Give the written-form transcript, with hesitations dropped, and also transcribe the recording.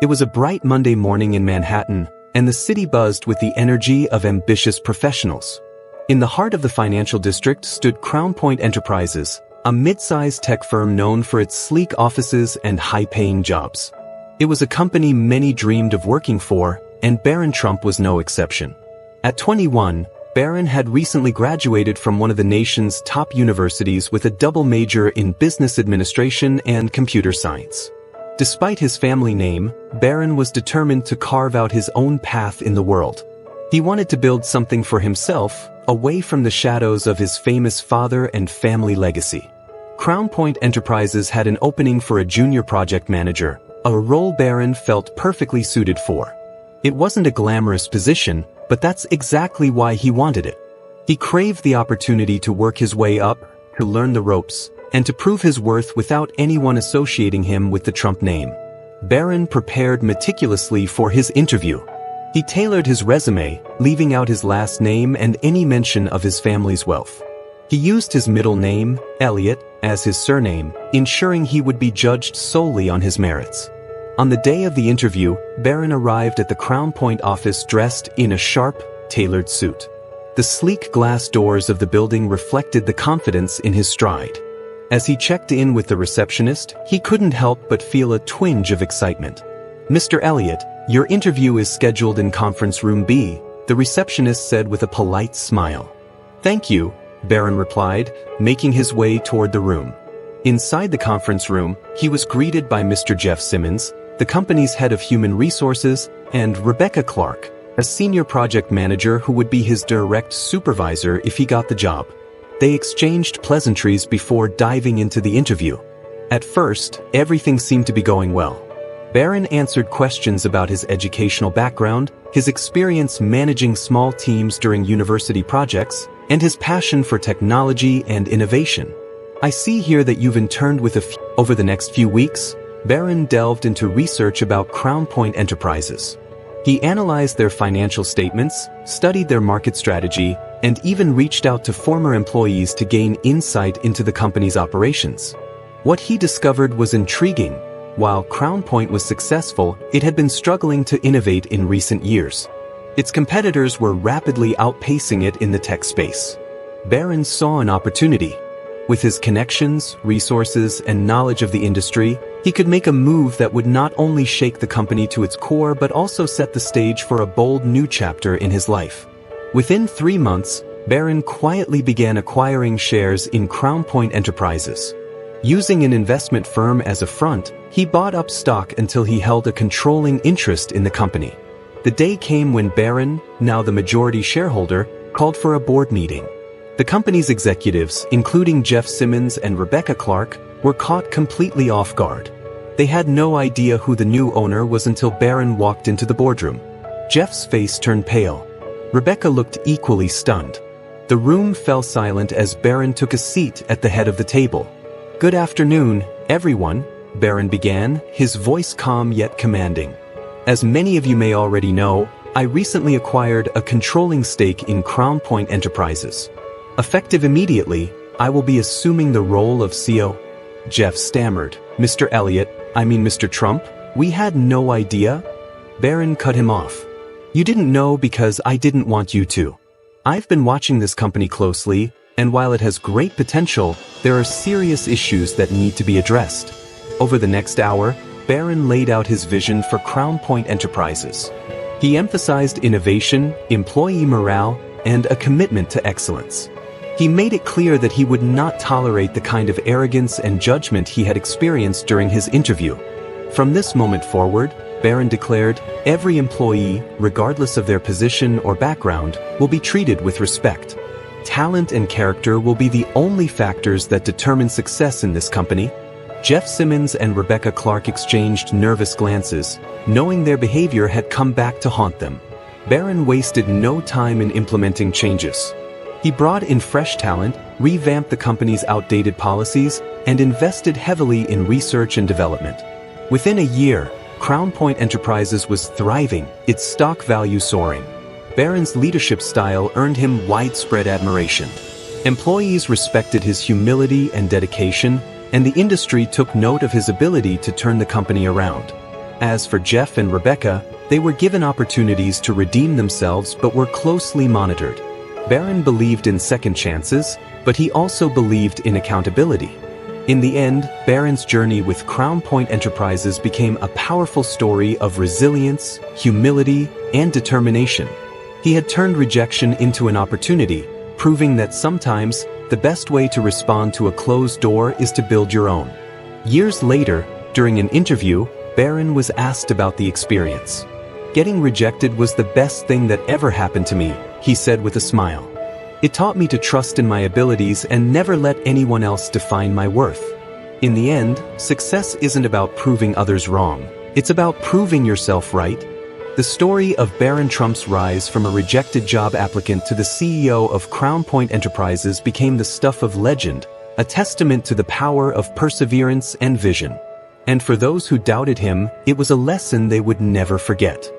It was a bright Monday morning in Manhattan, and the city buzzed with the energy of ambitious professionals. In the heart of the financial district stood Crown Point Enterprises, a mid-sized tech firm known for its sleek offices and high-paying jobs. It was a company many dreamed of working for, and Barron Trump was no exception. At 21, Barron had recently graduated from one of the nation's top universities with a double major in business administration and computer science. Despite his family name, Barron was determined to carve out his own path in the world. He wanted to build something for himself, away from the shadows of his famous father and family legacy. Crown Point Enterprises had an opening for a junior project manager, a role Barron felt perfectly suited for. It wasn't a glamorous position, but that's exactly why he wanted it. He craved the opportunity to work his way up, to learn the ropes, and to prove his worth without anyone associating him with the Trump name. Barron prepared meticulously for his interview. He tailored his resume, leaving out his last name and any mention of his family's wealth. He used his middle name, Elliott, as his surname, ensuring he would be judged solely on his merits. On the day of the interview, Barron arrived at the Crown Point office dressed in a sharp, tailored suit. The sleek glass doors of the building reflected the confidence in his stride. As he checked in with the receptionist, he couldn't help but feel a twinge of excitement. "Mr. Elliott, your interview is scheduled in conference room B," the receptionist said with a polite smile. "Thank you," Barron replied, making his way toward the room. Inside the conference room, he was greeted by Mr. Jeff Simmons, the company's head of human resources, and Rebecca Clark, a senior project manager who would be his direct supervisor if he got the job. They exchanged pleasantries before diving into the interview. At first, everything seemed to be going well. Barron answered questions about his educational background, his experience managing small teams during university projects, and his passion for technology and innovation. "I see here that you've interned with over the next few weeks." Barron delved into research about Crown Point Enterprises. He analyzed their financial statements, studied their market strategy, and even reached out to former employees to gain insight into the company's operations. What he discovered was intriguing. While Crown Point was successful, it had been struggling to innovate in recent years. Its competitors were rapidly outpacing it in the tech space. Barron saw an opportunity. With his connections, resources, and knowledge of the industry, he could make a move that would not only shake the company to its core but also set the stage for a bold new chapter in his life. Within 3 months, Barron quietly began acquiring shares in Crown Point Enterprises. Using an investment firm as a front, he bought up stock until he held a controlling interest in the company. The day came when Barron, now the majority shareholder, called for a board meeting. The company's executives, including Jeff Simmons and Rebecca Clark, were caught completely off guard. They had no idea who the new owner was until Barron walked into the boardroom. Jeff's face turned pale. Rebecca looked equally stunned. The room fell silent as Barron took a seat at the head of the table. "Good afternoon, everyone," Barron began, his voice calm yet commanding. "As many of you may already know, I recently acquired a controlling stake in Crown Point Enterprises. Effective immediately, I will be assuming the role of CEO." Jeff stammered. "Mr. Elliott, Mr. Trump, we had no idea." Barron cut him off. "You didn't know because I didn't want you to. I've been watching this company closely, and while it has great potential, there are serious issues that need to be addressed." Over the next hour, Barron laid out his vision for Crown Point Enterprises. He emphasized innovation, employee morale, and a commitment to excellence. He made it clear that he would not tolerate the kind of arrogance and judgment he had experienced during his interview. From this moment forward, Barron declared, every employee, regardless of their position or background, will be treated with respect. Talent and character will be the only factors that determine success in this company. Jeff Simmons and Rebecca Clark exchanged nervous glances, knowing their behavior had come back to haunt them. Barron wasted no time in implementing changes. He brought in fresh talent, revamped the company's outdated policies, and invested heavily in research and development. Within a year, Crown Point Enterprises was thriving, its stock value soaring. Barron's leadership style earned him widespread admiration. Employees respected his humility and dedication, and the industry took note of his ability to turn the company around. As for Jeff and Rebecca, they were given opportunities to redeem themselves but were closely monitored. Barron believed in second chances, but he also believed in accountability. In the end, Barron's journey with Crown Point Enterprises became a powerful story of resilience, humility, and determination. He had turned rejection into an opportunity, proving that sometimes the best way to respond to a closed door is to build your own. Years later, during an interview, Barron was asked about the experience. "Getting rejected was the best thing that ever happened to me," he said with a smile. "It taught me to trust in my abilities and never let anyone else define my worth." In the end, success isn't about proving others wrong. It's about proving yourself right. The story of Barron Trump's rise from a rejected job applicant to the CEO of Crown Point Enterprises became the stuff of legend, a testament to the power of perseverance and vision. And for those who doubted him, it was a lesson they would never forget.